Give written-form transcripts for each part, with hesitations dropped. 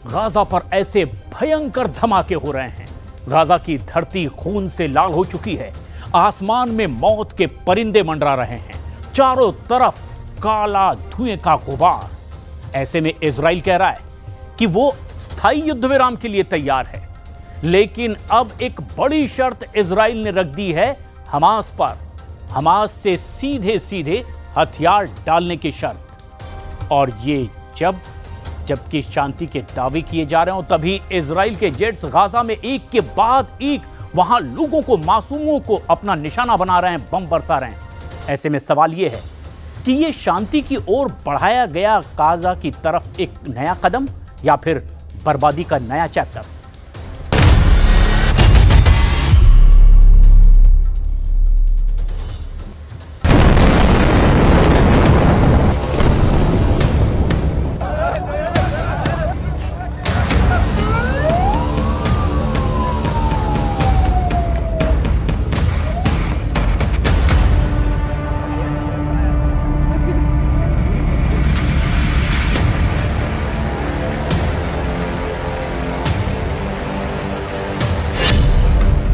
Gaza पर ऐसे भयंकर धमाके हो रहे हैं। गाजा की धरती खून से लाल हो चुकी है। आसमान में मौत के परिंदे मंडरा रहे हैं। चारों तरफ काला धुएं का गुबार। ऐसे में इजराइल कह रहा है कि वो स्थायी युद्ध विराम के लिए तैयार है, लेकिन अब एक बड़ी शर्त इजराइल ने रख दी है हमास पर। हमास से सीधे सीधे हथियार डालने की शर्त। और ये जबकि शांति के दावे किए जा रहे हो, तभी इजराइल के जेट्स गाजा में एक के बाद एक वहां लोगों को, मासूमों को अपना निशाना बना रहे हैं, बम बरसा रहे हैं। ऐसे में सवाल यह है कि यह शांति की ओर बढ़ाया गया गाजा की तरफ एक नया कदम या फिर बर्बादी का नया चैप्टर।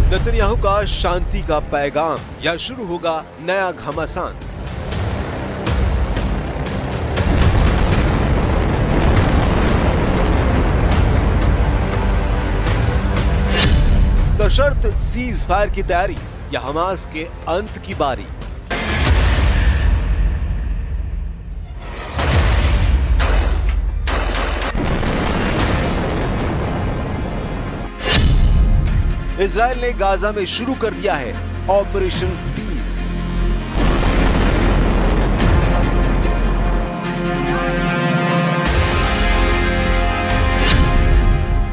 नेतन्याहू का शांति का पैगाम या शुरू होगा नया घमासान। सशर्त सीज फायर की तैयारी या हमास के अंत की बारी। इजराइल ने गाजा में शुरू कर दिया है ऑपरेशन पीस।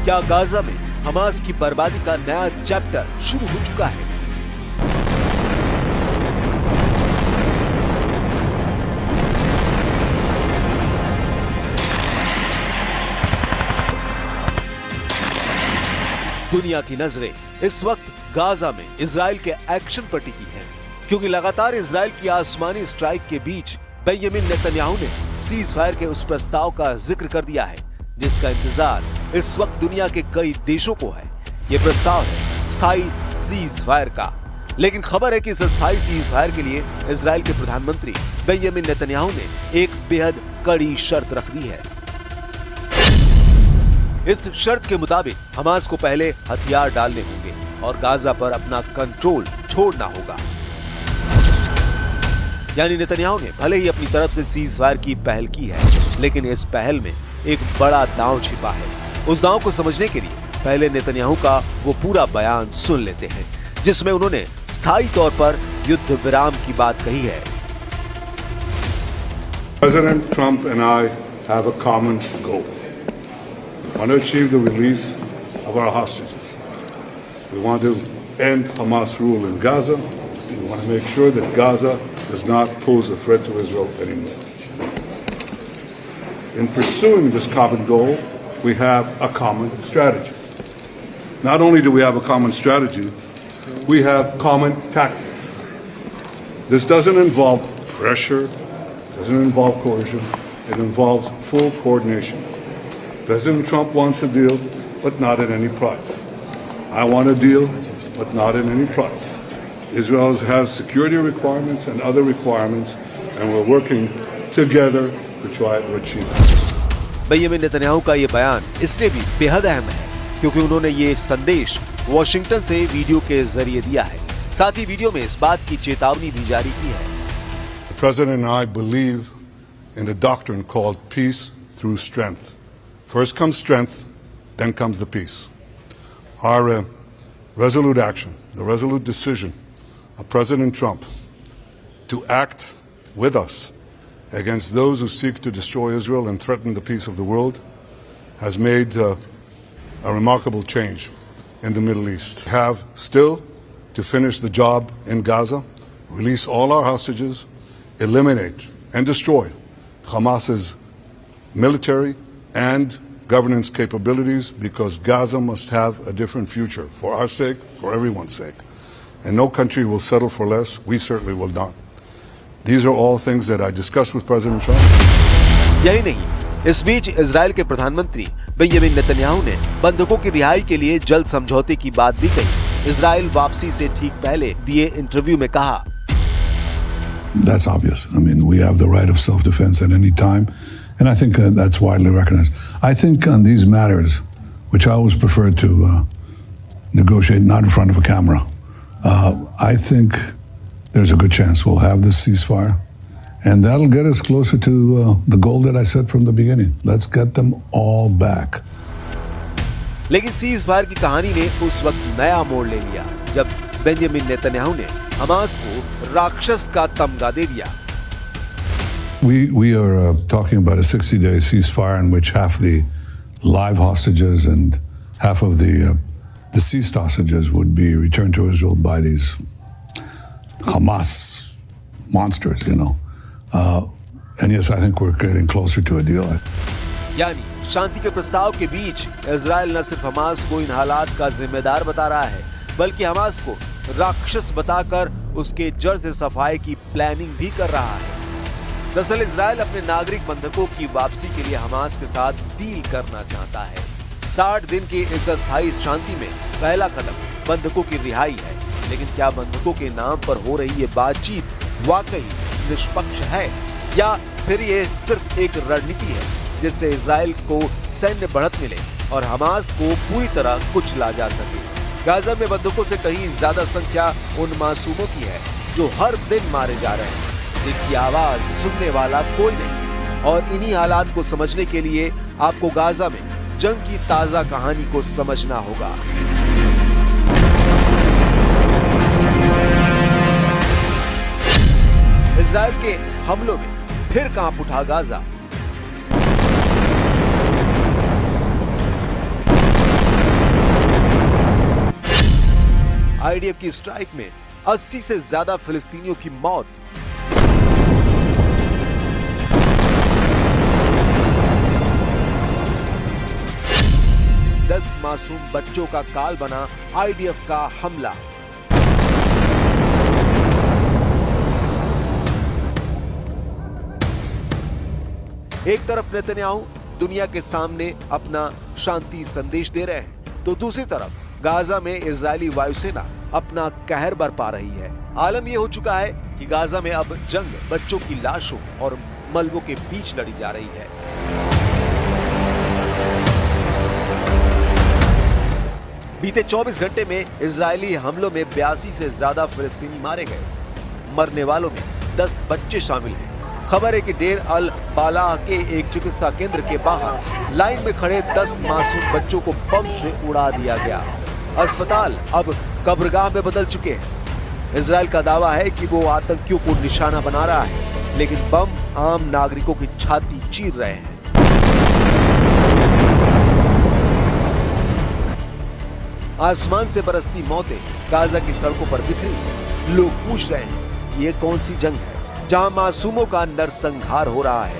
क्या गाजा में हमास की बर्बादी का नया चैप्टर शुरू हो चुका है? दुनिया की नजरें इस वक्त गाजा में इजराइल के एक्शन पर टिकी हैं, क्योंकि लगातार इजराइल की आसमानी स्ट्राइक के बीच बेंजामिन नेतन्याहू ने सीज फायर के उस प्रस्ताव का जिक्र कर दिया है जिसका इंतजार इस वक्त दुनिया के कई देशों को है। यह प्रस्ताव है स्थायी सीज फायर का। लेकिन खबर है कि इस स्थायी सीज फायर के लिए इजराइल के प्रधानमंत्री बेंजामिन नेतन्याहू ने एक बेहद कड़ी शर्त रख दी है। इस शर्त के मुताबिक हमास को पहले हथियार डालने होंगे और गाजा पर अपना कंट्रोल छोड़ना होगा। यानी नेतन्याहू ने भले ही अपनी तरफ से सीज फायर की पहल की है, लेकिन इस पहल में एक बड़ा दांव छिपा है। उस दांव को समझने के लिए पहले नेतन्याहू का वो पूरा बयान सुन लेते हैं जिसमें उन्होंने स्थायी तौर पर युद्ध विराम की बात कही है। President Trump and I have a common goal. We want to achieve the release of our hostages. We want to end Hamas rule in Gaza. We want to make sure that Gaza does not pose a threat to Israel anymore. In pursuing this common goal, we have a common strategy. Not only do we have a common strategy, we have common tactics. This doesn't involve pressure, doesn't involve coercion, it involves full coordination. President Trump wants a deal, but not at any price. I want a deal, but not at any price. Israel has security requirements and other requirements, and we're working together to try to achieve that. Benjamin Netanyahu का ये बयान इसलिए भी बेहद अहम है क्योंकि उन्होंने ये संदेश वॉशिंगटन से वीडियो के जरिए दिया है। साथ ही वीडियो में इस बात की चेतावनी भी जारी की है। The President and I believe in a doctrine called peace through strength. First comes strength, then comes the peace. Our resolute action, the resolute decision of President Trump to act with us against those who seek to destroy Israel and threaten the peace of the world has made a remarkable change in the Middle East. We have still to finish the job in Gaza, release all our hostages, eliminate and destroy Hamas's military and governance capabilities, because Gaza must have a different future for our sake, for everyone's sake. And no country will settle for less. We certainly will not. These are all things that I discussed with President Trump. यही नहीं, इस बीच Israel के प्रधानमंत्री Benjamin Netanyahu ने बंधकों की रिहाई के लिए जल्द समझौते की बात भी कही। इजराइल वापसी से ठीक पहले दिए इंटरव्यू में कहा, That's obvious. I mean, we have the right of self-defense at any time, and I think that's widely recognized. I think on these matters, which I always prefer to negotiate not in front of a camera, I think there's a good chance we'll have this ceasefire, and that'll get us closer to the goal that I set from the beginning. Let's get them all back. लेकिन cease fire की कहानी ने उस वक्त नया मोड़ ले लिया जब बेंजामिन नेतन्याहू ने हमास को राक्षस का तमगा दे दिया। We are talking about a 60-day ceasefire in which half the live hostages and half of the deceased hostages would be returned to Israel by these Hamas monsters, you know. And yes, I think we're getting closer to a deal. यानी शांति के प्रस्ताव के बीच Israel न सिर्फ Hamas को इन हालात का जिम्मेदार बता रहा है, बल्कि हमास को राक्षस बताकर उसके जड़ से सफाई की प्लानिंग भी कर रहा है। दरअसल इजराइल अपने नागरिक बंधकों की वापसी के लिए हमास के साथ डील करना चाहता है। 60 दिन की इस अस्थायी शांति में पहला कदम बंधकों की रिहाई है, लेकिन क्या बंधकों के नाम पर हो रही ये बातचीत वाकई निष्पक्ष है या फिर ये सिर्फ एक रणनीति है जिससे इजराइल को सैन्य बढ़त मिले और हमास को पूरी तरह कुचला जा सके। गाजा में बंधकों से कहीं ज्यादा संख्या उन मासूमों की है जो हर दिन मारे जा रहे हैं, जिनकी आवाज सुनने वाला कोई नहीं। और इन्हीं हालात को समझने के लिए आपको गाजा में जंग की ताजा कहानी को समझना होगा। इजराइल के हमलों में फिर कांप उठा गाजा। आईडीएफ की स्ट्राइक में 80 से ज्यादा फिलिस्तीनियों की मौत। दस मासूम बच्चों का काल बना आईडीएफ का हमला। एक तरफ नेतन्याहू दुनिया के सामने अपना शांति संदेश दे रहे हैं, तो दूसरी तरफ गाजा में इजरायली वायुसेना अपना कहर बरपा रही है। आलम यह हो चुका है कि गाजा में अब जंग बच्चों की लाशों और मलबों के बीच लड़ी जा रही है। बीते 24 घंटे में इजरायली हमलों में 82 से ज्यादा फिलिस्तीनी मारे गए। मरने वालों में 10 बच्चे शामिल हैं। खबर है कि डेर अल बालाह के एक चिकित्सा केंद्र के बाहर लाइन में खड़े 10 मासूम बच्चों को बम से उड़ा दिया गया। अस्पताल अब कब्रगाह में बदल चुके हैं। इजराइल का दावा है कि वो आतंकियों को निशाना बना रहा है, लेकिन बम आम नागरिकों की छाती चीर रहे हैं। आसमान से बरसती मौतें गाजा की सड़कों पर बिखरी। लोग पूछ रहे हैं, ये कौन सी जंग है जहां मासूमों का नरसंहार हो रहा है।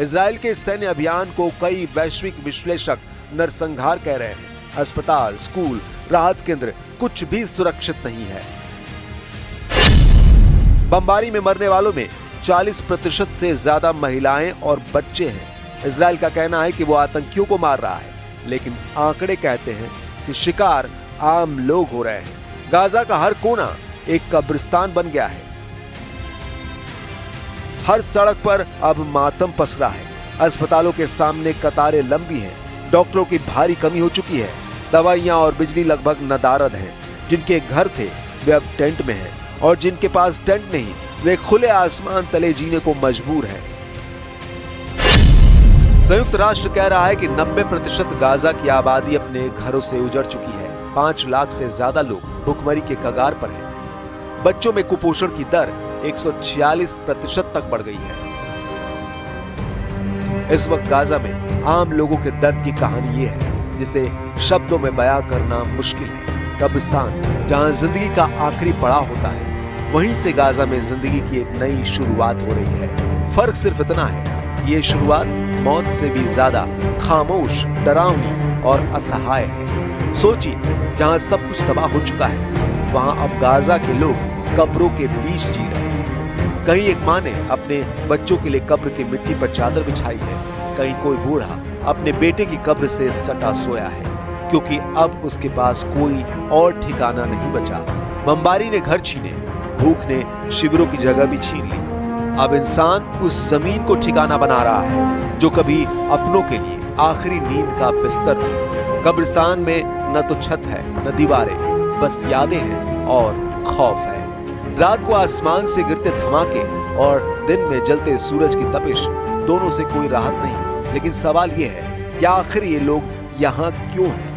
इजराइल के सैन्य अभियान को कई वैश्विक विश्लेषक नरसंहार कह रहे हैं। अस्पताल, स्कूल, राहत केंद्र कुछ भी सुरक्षित नहीं है। बमबारी में मरने वालों में 40% से ज्यादा महिलाएं और बच्चे हैं। इजराइल का कहना है कि वो आतंकियों को मार रहा है, लेकिन आंकड़े कहते हैं कि शिकार आम लोग हो रहे हैं। गाजा का हर कोना एक कब्रिस्तान बन गया है। हर सड़क पर अब मातम पसरा है। अस्पतालों के सामने कतारें लंबी हैं। डॉक्टरों की भारी कमी हो चुकी है। दवाइयां और बिजली लगभग नदारद हैं। जिनके घर थे वे अब टेंट में हैं, और जिनके पास टेंट नहीं वे खुले आसमान तले जीने को मजबूर हैं। संयुक्त राष्ट्र कह रहा है कि 90% गाजा की आबादी अपने घरों से उजड़ चुकी है। 5 लाख से ज्यादा लोग भुखमरी के कगार पर हैं। बच्चों में कुपोषण की दर 146% तक बढ़ गई है। इस वक्त गाजा में आम लोगों के दर्द की कहानी ये है जिसे शब्दों में बयां करना मुश्किल है। कब्रिस्तान जहां जिंदगी का आखिरी पड़ाव होता है, वहीं से गाजा में जिंदगी की एक नई शुरुआत हो रही है। फर्क सिर्फ इतना है कि ये शुरुआत मौत से भी ज्यादा खामोश, डरावनी और असहाय है। सोचिए, जहां सब कुछ तबाह हो चुका है, वहां अब गाजा के लोग कब्रों के बीच जी रहे हैं। कहीं एक माँ ने अपने बच्चों के लिए कब्र की मिट्टी पर चादर बिछाई है, कहीं कोई बूढ़ा अपने बेटे की कब्र से सटा सोया है, क्योंकि अब उसके पास कोई और ठिकाना नहीं बचा। बमबारी ने घर छीने, भूख ने शिविरों की जगह भी छीन ली। अब इंसान उस जमीन को ठिकाना बना रहा है जो कभी अपनों के लिए आखिरी नींद का बिस्तर थी। कब्रिस्तान में न तो छत है, न दीवारें, बस यादें हैं और खौफ है। रात को आसमान से गिरते धमाके और दिन में जलते सूरज की तपिश, दोनों से कोई राहत नहीं। लेकिन सवाल यह है कि आखिर ये लोग यहाँ क्यों हैं?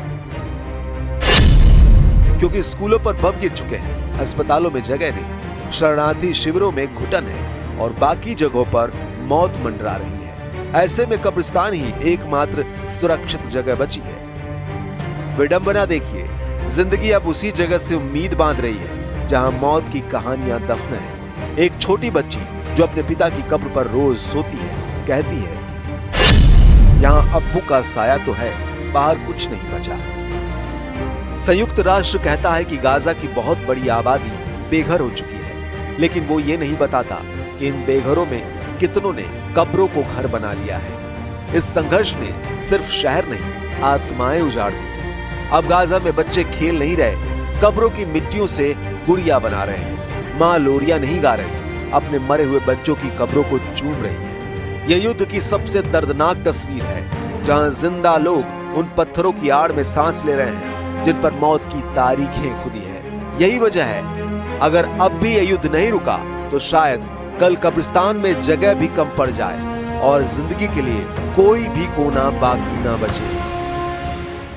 क्योंकि स्कूलों पर बम गिर चुके हैं, अस्पतालों में जगह नहीं, शरणार्थी शिविरों में घुटन है और बाकी जगहों पर मौत मंडरा रही है। ऐसे में कब्रिस्तान ही एकमात्र सुरक्षित जगह बची है। विडंबना देखिए, जिंदगी अब उसी जगह से उम्मीद बांध रही है जहां मौत की कहानियां दफन है। एक छोटी बच्ची जो अपने पिता की कब्र पर रोज सोती है, कहती है, यहाँ अब्बू का साया तो है, बाहर कुछ नहीं बचा। संयुक्त राष्ट्र कहता है कि गाजा की बहुत बड़ी आबादी बेघर हो चुकी है, लेकिन वो ये नहीं बताता कि इन बेघरों में कितनों ने कब्रों को घर बना लिया है। इस संघर्ष ने सिर्फ शहर नहीं, आत्माएं उजाड़ दी। अब गाजा में बच्चे खेल नहीं रहे, कब्रों की मिट्टियों से गुड़िया बना रहे हैं। माँ लोरियां नहीं गा रही, अपने मरे हुए बच्चों की कब्रों को चूम रही है। यह युद्ध की सबसे दर्दनाक तस्वीर है, जहां जिंदा लोग उन पत्थरों की आड़ में सांस ले रहे हैं जिन पर मौत की तारीखें खुदी है। यही वजह है, अगर अब भी यह युद्ध नहीं रुका तो शायद कल कब्रिस्तान में जगह भी कम पड़ जाए और जिंदगी के लिए कोई भी कोना बाकी ना बचे।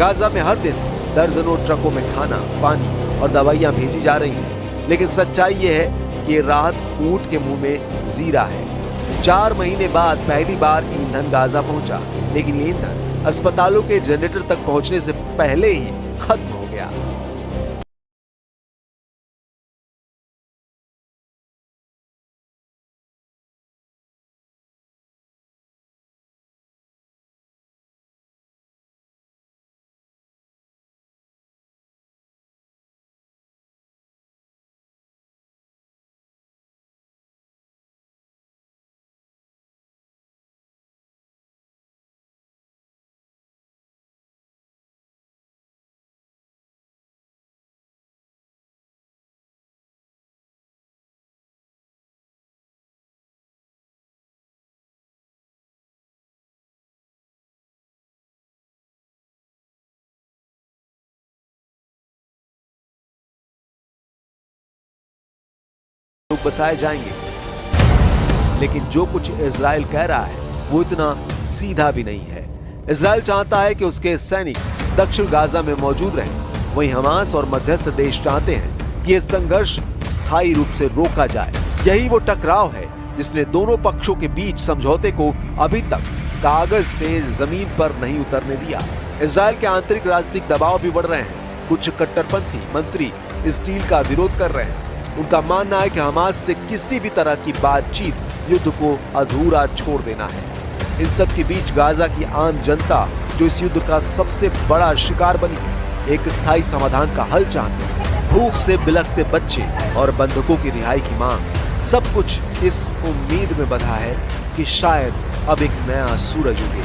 गाजा में हर दिन दर्जनों ट्रकों में खाना, पानी और दवाइयां भेजी जा रही हैं, लेकिन सच्चाई यह है कि राहत ऊंट के मुंह में जीरा है। 4 महीने बाद पहली बार ईंधन गाजा पहुंचा, लेकिन ये ईंधन अस्पतालों के जनरेटर तक पहुंचने से पहले ही खत्म हो गया। लोग बसाए जाएंगे, लेकिन जो कुछ इजराइल कह रहा है वो इतना सीधा भी नहीं है। इजराइल चाहता है कि उसके सैनिक दक्षिण गाजा में मौजूद रहें, वहीं हमास और मध्यस्थ देश चाहते हैं कि यह संघर्ष स्थायी रूप से रोका जाए। यही वो टकराव है जिसने दोनों पक्षों के बीच समझौते को अभी तक कागज से जमीन पर नहीं उतरने दिया। इजराइल के आंतरिक राजनीतिक दबाव भी बढ़ रहे हैं। कुछ कट्टरपंथी मंत्री इस डील का विरोध कर रहे हैं। उनका मानना है कि हमास से किसी भी तरह की बातचीत युद्ध को अधूरा छोड़ देना है। इन सब के बीच गाजा की आम जनता, जो इस युद्ध का सबसे बड़ा शिकार बनी है, एक स्थायी समाधान का हल चाहती है। भूख से बिलखते बच्चे और बंधकों की रिहाई की मांग, सब कुछ इस उम्मीद में बंधा है कि शायद अब एक नया सूरज उगे।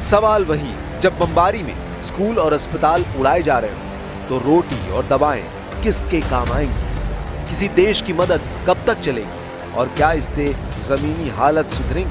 सवाल वही, जब बमबारी में स्कूल और अस्पताल उड़ाए जा रहे हो तो रोटी और दवाएं किसके काम आएंगी? किसी देश की मदद कब तक चलेगी? और क्या इससे जमीनी हालत सुधरेंगी?